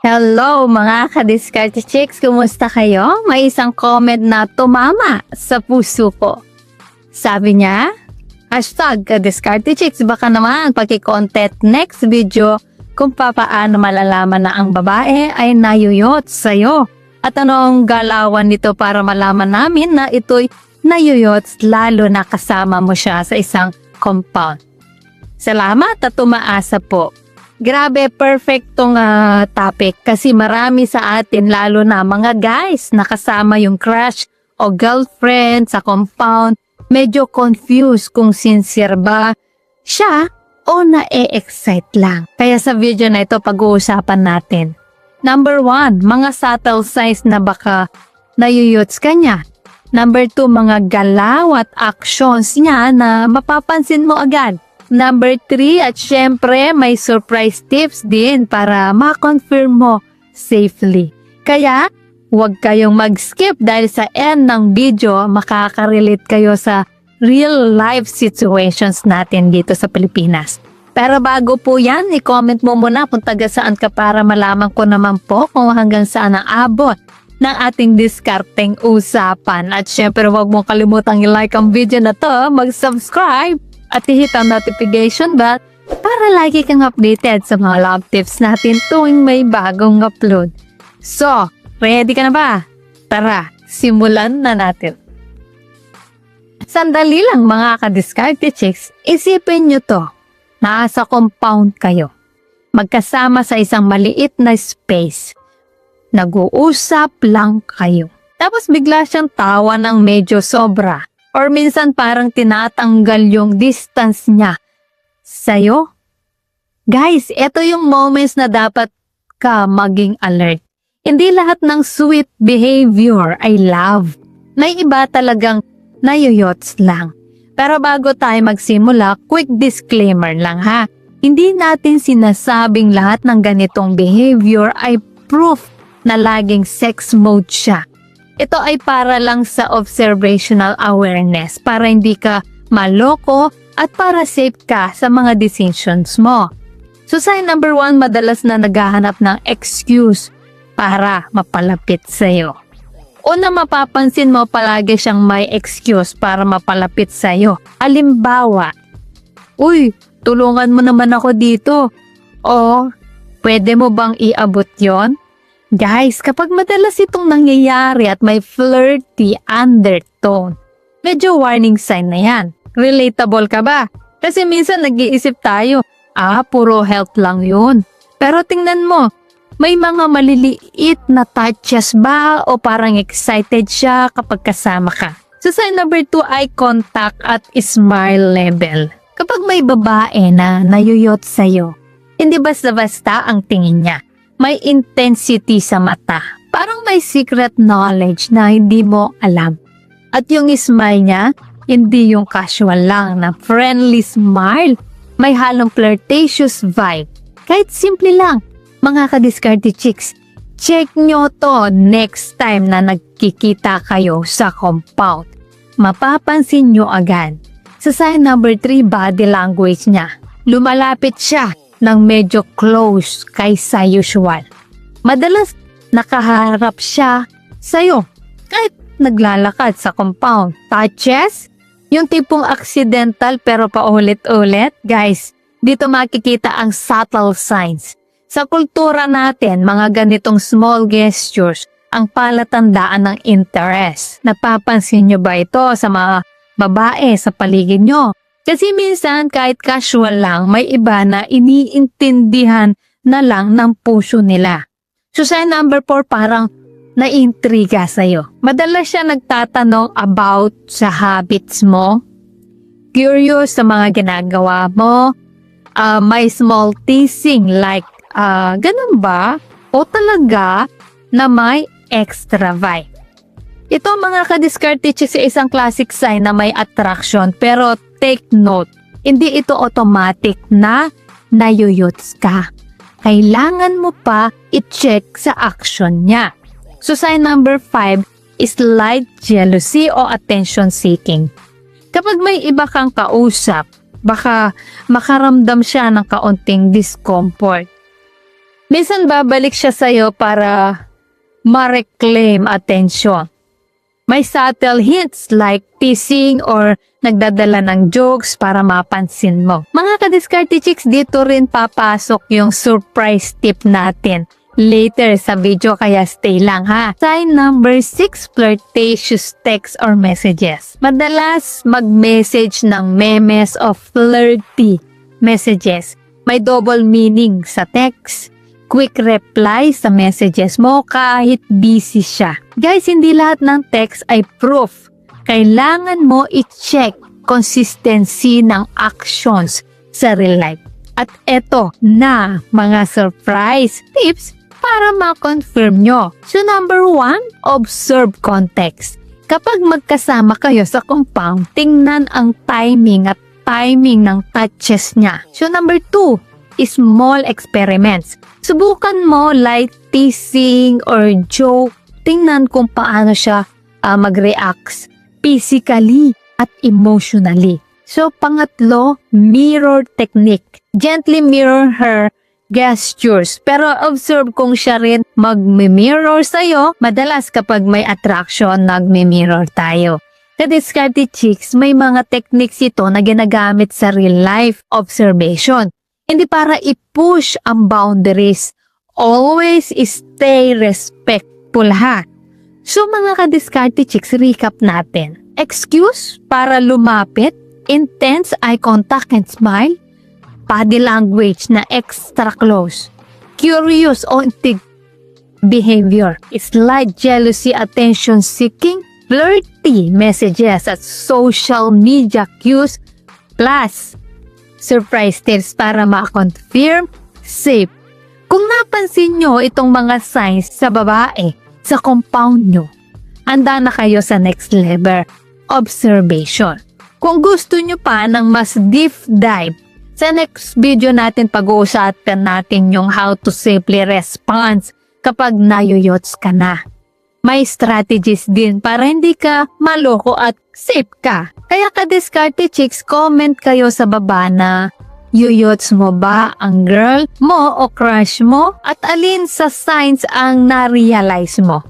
Hello mga ka-Diskarte Chicks! Kumusta kayo? May isang comment na tumama sa puso ko. Sabi niya, #ka-Diskarte Chicks, baka naman paki-content next video kung papaano malalaman na ang babae ay nayuyot sa'yo. At anong galawan nito para malaman namin na ito'y nayuyot lalo na kasama mo siya sa isang compound. Salamat at tumaasa po. Grabe, perfect tong topic kasi marami sa atin, lalo na mga guys, nakasama yung crush o girlfriend sa compound, medyo confused kung sincere ba siya o na-excite lang. Kaya sa video na ito pag-uusapan natin. Number 1, mga subtle signs na baka nayuyuts ka niya. Number 2, mga galaw at actions niya na mapapansin mo agad. Number 3, at syempre may surprise tips din para ma-confirm mo safely. Kaya, huwag kayong mag-skip dahil sa end ng video, makaka-relate kayo sa real life situations natin dito sa Pilipinas. Pero bago po yan, i-comment mo muna kung taga saan ka para malaman ko naman po kung hanggang saan ang abot ng ating diskarteng usapan. At syempre, huwag mong kalimutang i-like ang video na to, mag-subscribe, at i-hit ang notification bell para lagi kang updated sa mga love tips natin tuwing may bagong upload. So, ready ka na ba? Tara, simulan na natin. Sandali lang mga ka-Diskarte Chicks, isipin nyo to. Nasa compound kayo. Magkasama sa isang maliit na space. Nag-uusap lang kayo. Tapos bigla siyang tawa ng medyo sobra. Or minsan parang tinatanggal yung distance niya sa'yo. Guys, ito yung moments na dapat ka maging alert. Hindi lahat ng sweet behavior ay love. May iba talagang nayuyots lang. Pero bago tayo magsimula, quick disclaimer lang ha. Hindi natin sinasabing lahat ng ganitong behavior ay proof na laging sex mode siya. Ito ay para lang sa observational awareness, para hindi ka maloko at para safe ka sa mga decisions mo. So sign number 1, madalas na naghahanap ng excuse para mapalapit sa'yo. Una, mapapansin mo palagi siyang may excuse para mapalapit sa'yo. Halimbawa, uy, tulungan mo naman ako dito. O, pwede mo bang iabot yon? Guys, kapag madalas itong nangyayari at may flirty undertone, medyo warning sign na yan. Relatable ka ba? Kasi minsan nag-iisip tayo, puro health lang yun. Pero tingnan mo, may mga maliliit na touches ba o parang excited siya kapag kasama ka? So sign number 2, eye contact at smile level. Kapag may babae na nayuyot sa'yo, hindi basta-basta ang tingin niya. May intensity sa mata. Parang may secret knowledge na hindi mo alam. At yung smile niya, hindi yung casual lang na friendly smile. May halong flirtatious vibe. Kahit simple lang, mga ka-Diskarte Chicks, check nyo to next time na nagkikita kayo sa compound. Mapapansin nyo agad. Sa sign number 3, body language niya. Lumalapit siya ng medyo close kaysa usual. Madalas nakaharap siya sa'yo kahit naglalakad sa compound. Touches? Yung tipong accidental pero paulit-ulit. Guys, dito makikita ang subtle signs. Sa kultura natin, mga ganitong small gestures ang palatandaan ng interest. Napapansin nyo ba ito sa mga babae sa paligid nyo? Kasi minsan kahit casual lang, may iba na iniintindihan na lang ng puso nila. So sign number 4, parang naintriga sa'yo. Madalas siya nagtatanong about sa habits mo. Curious sa mga ginagawa mo. May small teasing like, ganun ba? O talaga na may extra vibe. Ito mga ka-Diskarte Chicks, isang classic sign na may attraction, pero take note, hindi ito automatic na nayuyuts ka. Kailangan mo pa i-check sa action niya. So sign number 5 is slight jealousy o attention seeking. Kapag may iba kang kausap, baka makaramdam siya ng kaunting discomfort. Minsan babalik siya sa'yo para ma-reclaim attention. May subtle hints like teasing or nagdadala ng jokes para mapansin mo. Mga ka-diskarte chicks, dito rin papasok yung surprise tip natin later sa video, kaya stay lang ha. Sign number 6, flirtatious text or messages. Madalas mag-message ng memes o flirty messages. May double meaning sa text. Quick reply sa messages mo kahit busy siya. Guys, hindi lahat ng text ay proof. Kailangan mo i-check consistency ng actions sa real life. At eto na mga surprise tips para ma-confirm nyo. So number 1, observe context. Kapag magkasama kayo sa compound, tingnan ang timing ng touches niya. So number 2, small experiments. Subukan mo light teasing or joke. Tingnan kung paano siya mag-react physically at emotionally. So, pangatlo, mirror technique. Gently mirror her gestures. Pero observe kung siya rin mag-mirror sa'yo. Madalas kapag may attraction, nag-mirror tayo. Sa diskarte chicks, may mga techniques ito na ginagamit sa real life observation. Hindi para i-push ang boundaries. Always stay respectful ha. So mga ka-diskarte chicks, recap natin. Excuse para lumapit, intense eye contact and smile, body language na extra close, curious o intrigued behavior, slight jealousy, attention seeking, flirty messages at social media cues, plus surprise tips para ma-confirm safe. Kung napansin nyo itong mga signs sa babae sa compound nyo, handa na kayo sa next level observation. Kung gusto nyo pa ng mas deep dive, sa next video natin pag-uusapan natin yung how to safely respond kapag nayoyots ka na. May strategies din para hindi ka maloko at safe ka. Kaya ka-diskarte chicks, comment kayo sa baba na yoyots mo ba ang girl mo o crush mo at alin sa signs ang na-realize mo.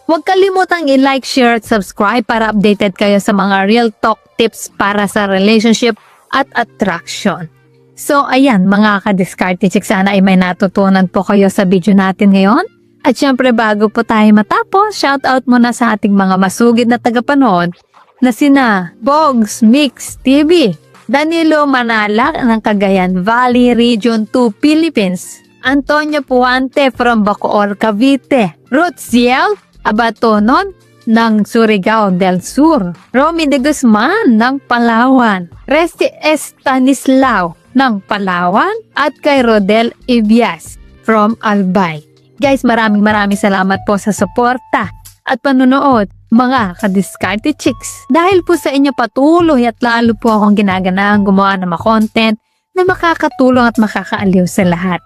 Huwag kalimutang i-like, share at subscribe para updated kayo sa mga real talk tips para sa relationship at attraction. So ayan mga ka-diskarte chicks, sana ay may natutunan po kayo sa video natin ngayon. At syempre bago po tayo matapos, shoutout muna sa ating mga masugid na tagapanood na sina Bogs Mix TV, Danilo Manala ng Cagayan Valley Region 2 Philippines, Antonio Puante from Bacoor, Cavite, Ruziel Abatonon ng Surigao del Sur, Romy de Guzman ng Palawan, Resti Estanislao ng Palawan at kay Rodel Ibias from Albay. Guys, maraming salamat po sa suporta at panunood mga ka-diskarte chicks. Dahil po sa inyo patuloy at lalo po akong ginaganahan gumawa ng mga content na makakatulong at makakaaliw sa lahat.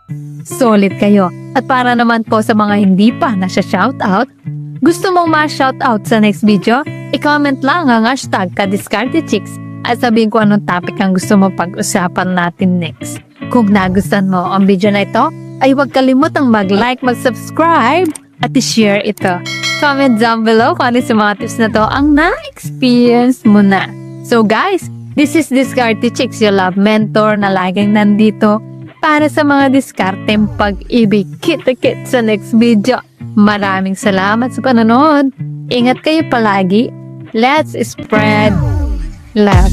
Solid kayo. At para naman po sa mga hindi pa na shoutout, gusto mong ma-shoutout sa next video, i-comment lang ang hashtag ka-diskarte chicks at sabihin ko anong topic ang gusto mo pag-usapan natin next. Kung nagustuhan mo ang video na ito, ay huwag kalimutang mag-like, mag-subscribe at i-share ito. Comment down below kung ano sa mga tips na to ang na-experience mo na. So guys, this is Diskarte Chicks, your love mentor na laging nandito para sa mga diskarteng pag-ibig. Kita-kit sa next video. Maraming salamat sa panonood. Ingat kayo palagi. Let's spread love.